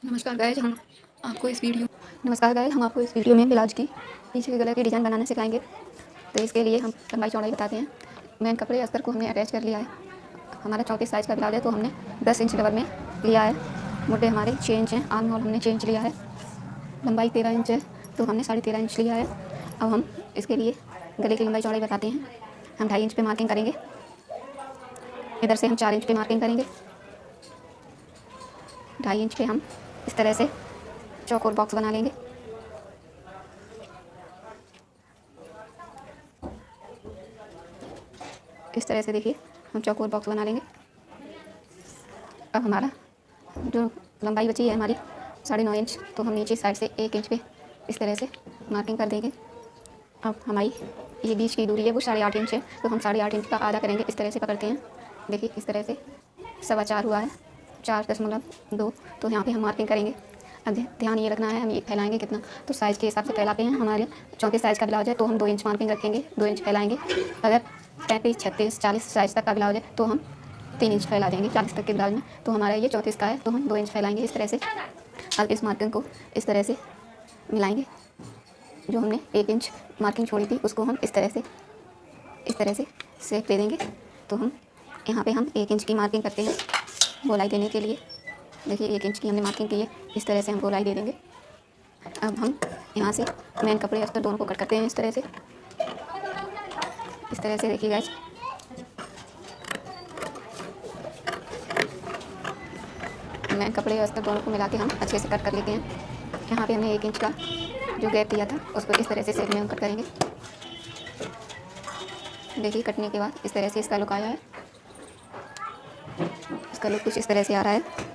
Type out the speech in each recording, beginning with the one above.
नमस्कार गाइस नमस्कार गाइस, हम आपको इस वीडियो में ब्लाउज की पीछे के गले की डिज़ाइन बनाना सिखाएंगे। तो इसके लिए हम लंबाई चौड़ाई बताते हैं। मेन कपड़े अस्तर को हमने अटैच कर लिया है। हमारा 34 साइज़ का ब्लाउज है तो हमने 10 इंच डबल में लिया है। मोटे हमारे 6 इंच हैं, आर्म होल हमने 6 इंच लिया है। लंबाई 13 इंच है तो हमने 13.5 इंच लिया है। अब हम इसके लिए गले की लंबाई चौड़ाई बताते हैं। हम 2.5 इंच पे मार्किंग करेंगे। इधर से हम 4 इंच पे मार्किंग करेंगे। 2.5 इंच पे हम इस तरह से चौकोर बॉक्स बना लेंगे। इस तरह से देखिए हम चौकोर बॉक्स बना लेंगे। अब हमारा जो लंबाई बची है हमारी 9.5 इंच, तो हम नीचे साइड से 1 इंच पे इस तरह से मार्किंग कर देंगे। अब हमारी ये बीच की दूरी है वो 8.5 इंच है, तो हम 8.5 इंच का आधा करेंगे। इस तरह से पकड़ते हैं, देखिए इस तरह से 4.25 हुआ है, 4.2, तो यहाँ पे हम मार्किंग करेंगे। अब ध्यान ये रखना है, हम ये फैलाएंगे कितना, तो साइज़ के हिसाब से फैलाते हैं। हमारे 34 साइज़ का ब्लाउज है तो हम 2 इंच मार्किंग रखेंगे, 2 इंच फैलाएंगे। अगर 35, 36, 40 साइज़ तक का ब्लाउज है तो हम 3 इंच फैला देंगे। 40 तक के ब्लाउज में, तो हमारा ये 34 का है तो हम 2 इंच फैलाएंगे इस तरह से। अब इस मार्किंग को इस तरह से मिलाएंगे। जो हमने 1 इंच मार्किंग छोड़ी थी उसको हम इस तरह से शेप दे देंगे। तो हम यहाँ पे हम 1 इंच की मार्किंग करते हैं गोलाई देने के लिए। देखिए 1 इंच की हमने मार्किंग की है, इस तरह से हम गोलाई दे देंगे। अब हम यहाँ से मेन कपड़े अस्तर दोनों को कट करते हैं इस तरह से देखिए गाइस। मेन कपड़े अस्तर दोनों को मिला के हम अच्छे से कट कर लेते हैं। यहाँ पे हमने 1 इंच का जो गैप दिया था उसको इस तरह से शेप में हम कट करेंगे। देखिए कटने के बाद इस तरह से इसका लुक आया है। इसका लुक कुछ इस तरह से आ रहा है।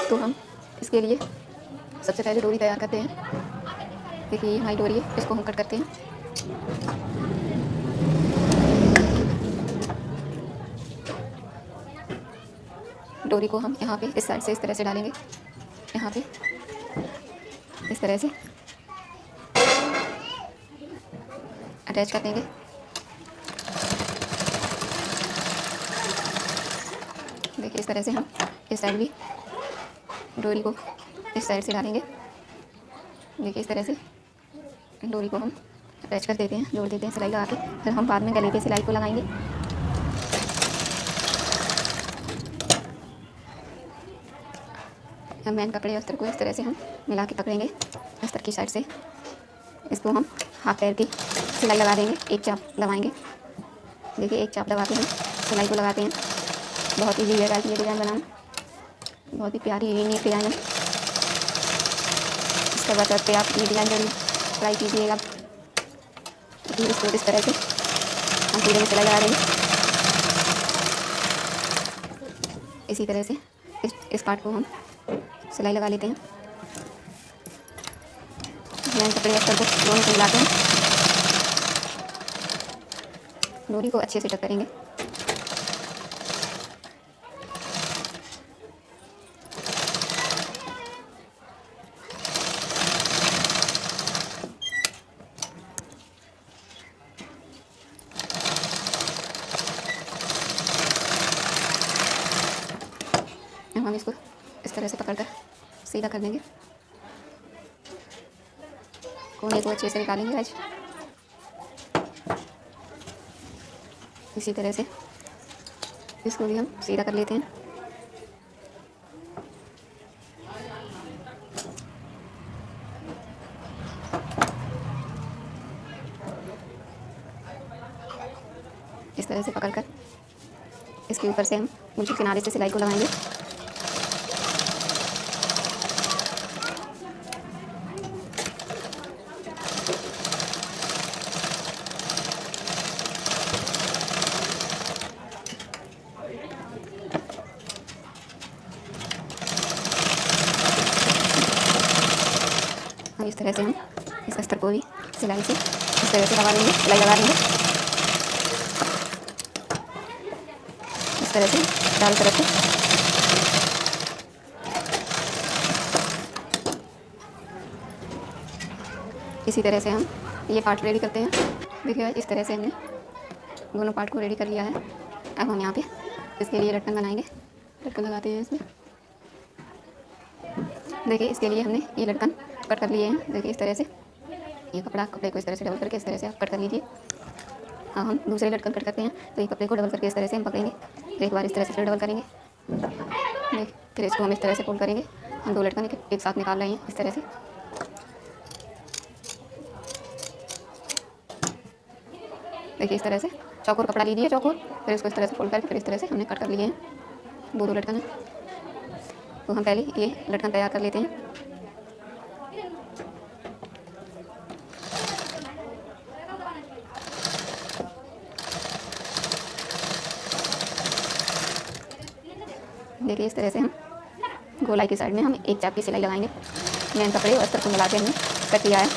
तो हम इसके लिए सबसे पहले डोरी तैयार करते हैं। देखिए ये हमारी डोरी है, इसको हम कट करते हैं। डोरी को हम यहाँ पे इस साइड से इस तरह से डालेंगे, यहाँ पे इस तरह से अटैच कर देंगे। देखिए इस तरह से हम इस साइड भी डोरी को इस साइड से डालेंगे। देखिए इस तरह से डोरी को हम अटैच कर देते हैं, जोड़ देते हैं सिलाई लगा के। फिर हम बाद में गले पे सिलाई को लगाएंगे। मेन कपड़े अस्तर को इस तरह से हम मिला के पकड़ेंगे अस्तर की साइड से। इसको हम हाथ पैर की सिलाई लगा देंगे, एक चाप दबाएंगे। देखिए एक चाप दबा के हम सिलाई को लगाते हैं। बहुत ईजी है गाइस ये डिज़ाइन बनाना, बहुत ही प्यारी यूनिक डिज़ाइन है। इसके बाद पे आप ये डिज़ाइन जरूर ट्राई कीजिएगा। इसको इस तरह से हम पूरे में सिलाई लगा देंगे। इसी तरह से इस पार्ट को हम सिलाई लगा लेते हैं। मेन कपड़े अस्तर को दोनों को मिलाते हैं, डोरी को अच्छे से टक करेंगे। हम इसको इस तरह से पकड़कर सीधा कर देंगे। कोने को अच्छे से निकालेंगे आज। इसी तरह से इसको भी हम सीधा कर लेते हैं। इस तरह से पकड़कर इसके ऊपर से हम मुझे किनारे से सिलाई को लगाएंगे। और इस तरह से हम इस अस्तर को भी सिलाई से इस तरह से लगा देंगे, सिलाई लगा देंगे इस तरह से चारों तरफ से। इसी तरह से हम ये पार्ट रेडी करते हैं। देखिए इस तरह से हमने दोनों पार्ट को रेडी कर लिया है। अब हम यहाँ पे इसके लिए लटकन बनाएंगे। लटकन लगाते हैं इसमें। देखिए इसके लिए हमने ये लटकन कट कर लिए हैं। देखिए इस तरह से ये कपड़े को इस तरह से डबल करके इस तरह से आप कट कर लीजिए। हाँ, हम दूसरे लटकन कट करते हैं तो ये कपड़े को डबल करके इस तरह से हम पकड़ेंगे। तो एक बार इस तरह से फिर डबल करेंगे। फिर इसको हम इस तरह से फोल्ड करेंगे। हम 2 लटकन एक साथ निकाल रहे हैं इस तरह से। देखिए इस तरह से चौकोर कपड़ा लीजिए, चौकोर, फिर इसको इस तरह से फोल्ड करके फिर इस तरह से हमने कट कर लिए हैं 2 लटकन। तो हम पहले ये लटकन तैयार कर लेते हैं। देखिए इस तरह से हम गोलाई की साइड में हम एक चाप की सिलाई लगाएंगे। मेन कपड़े और अस्तर को मिला के हमने कट किया है।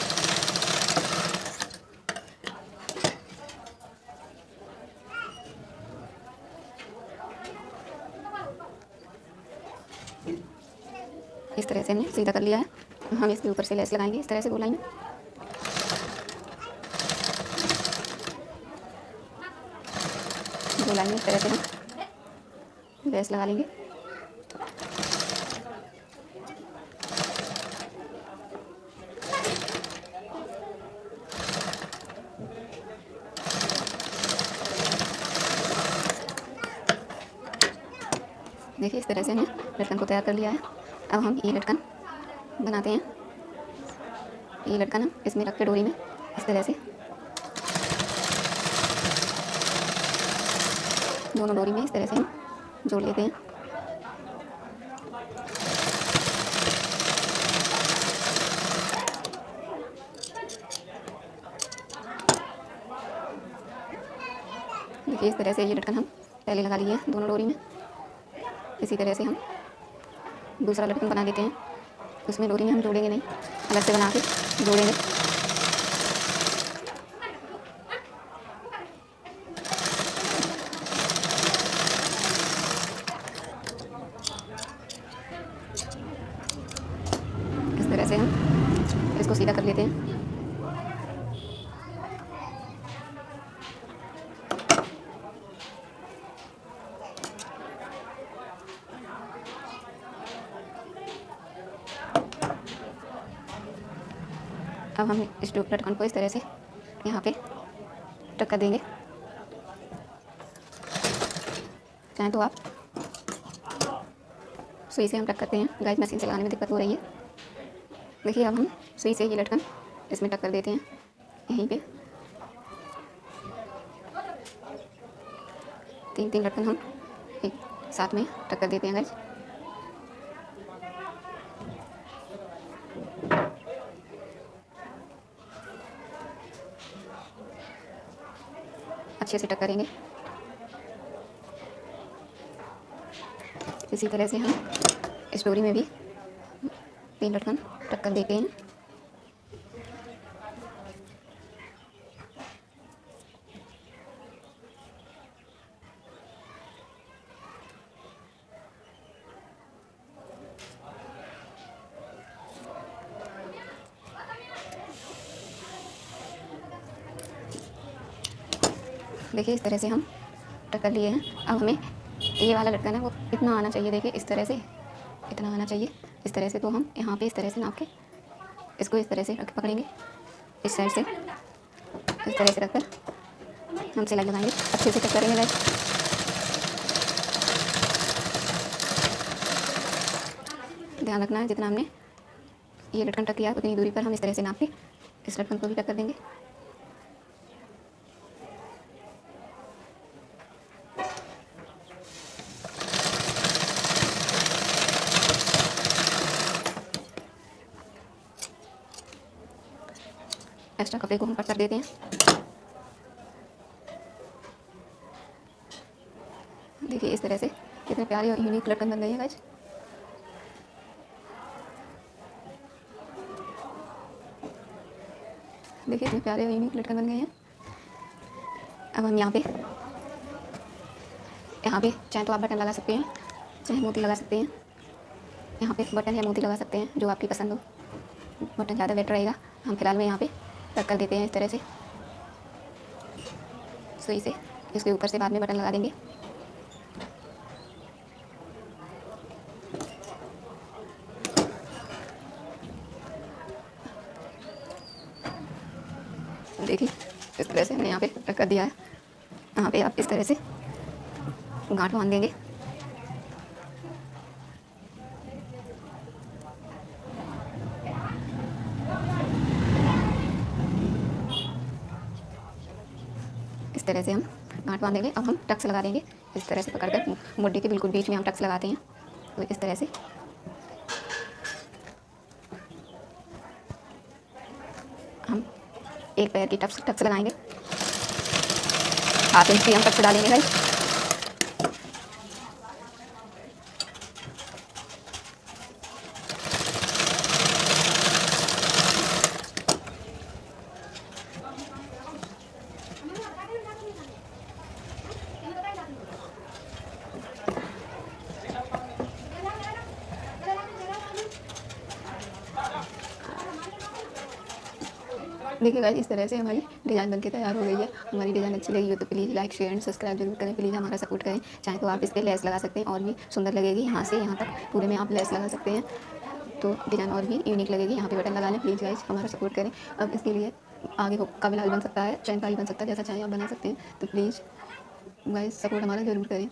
इस तरह से हमने सीधा कर लिया है। हम इसके ऊपर से लेस लगाएंगे इस तरह से गोलाई में। गोलाई में इस तरह से हम लेस लगा लेंगे। देखिए इस तरह से हमने लटकन को तैयार कर लिया है। अब हम ये लटकन बनाते हैं। ये लटकन हम इसमें रख के डोरी में इस तरह से दोनों डोरी में इस तरह से हम जोड़ लेते हैं। देखिए इस तरह से ये लटकन हम पहले लगा लिए हैं दोनों डोरी में। इसी तरह से हम दूसरा लटकन बना देते हैं। उसमें डोरी में हम जोड़ेंगे नहीं, अलग से बना के जोड़ेंगे। इस तरह से हम इसको सीधा कर लेते हैं। अब हम इस लटकन को इस तरह से यहाँ पे टक कर देंगे। चाहें तो आप सुई से हम टक करते हैं। गाइस मशीन से लगाने में दिक्कत हो रही है। देखिए अब हम सुई से ये लटकन इसमें टक कर देते हैं यहीं पे। 3 लटकन हम एक साथ में टक कर देते हैं गाइस। अच्छे से टक करेंगे। इसी तरह से हम इस डोरी में भी 3 लटकन टक कर देते हैं। देखिए इस तरह से हम टक कर लिए हैं। अब हमें ये वाला लटकन है वो इतना आना चाहिए। देखिए इस तरह से इतना आना चाहिए इस तरह से। तो हम यहाँ पे इस तरह से नाप के इसको इस तरह से रख पकड़ेंगे। इस साइड से इस तरह से रखकर हम सिलाई लगाएंगे। अच्छे से टक करेंगे गाइस। ध्यान रखना है जितना हमने ये लटकन टक किया उतनी दूरी पर हम इस तरह से नाप के इस लटकन को भी टक कर देंगे। एक्स्ट्रा कपड़े को हम कट कर देते हैं। देखिए इस तरह से कितने प्यारे और यूनिक लटकन बन गए हैं गाइस। देखिए इतने प्यारे और यूनिक लटकन बन गए हैं। अब हम यहाँ पे चाहे तो आप बटन लगा सकते हैं, चाहे मोती लगा सकते हैं। यहाँ पे बटन या मोती लगा सकते हैं जो आपकी पसंद हो। बटन ज़्यादा बेटर रहेगा। हम फिलहाल में यहाँ पे टक कर देते हैं इस तरह से सुई से। इसके ऊपर से बाद में बटन लगा देंगे। देखिए इस तरह से हमने यहाँ पे रख कर दिया है। यहाँ पे आप इस तरह से गांठ बांध देंगे। इस तरह से हम गांठ बांध देंगे। अब हम टक्स लगा देंगे इस तरह से पकड़कर, मुड्ढे के बिल्कुल बीच में हम टक्स लगाते हैं। तो इस तरह से हम एक पैर की टक्स लगाएंगे। हाफ इंच की हम टक्स डालेंगे गाइस। देखिए गाइस इस तरह से हमारी डिज़ाइन बनके तैयार हो गई है। हमारी डिज़ाइन अच्छी लगी हो तो please like share and subscribe जरूर करें। प्लीज़ हमारा सपोर्ट करें। चाहे तो आप इस पर लेस लगा सकते हैं और भी सुंदर लगेगी। यहाँ से यहाँ तक पूरे में आप लेस लगा सकते हैं तो डिज़ाइन और भी यूनिक लगेगी। यहाँ पे बटन लगा लें। प्लीज़ गाइस हमारा सपोर्ट करें। अब इसके लिए आगे का ब्लाउज बन सकता है, चैन का भी बन सकता है, जैसा चाहे आप बना सकते हैं। तो प्लीज़ गाइस सपोर्ट हमारा ज़रूर करें।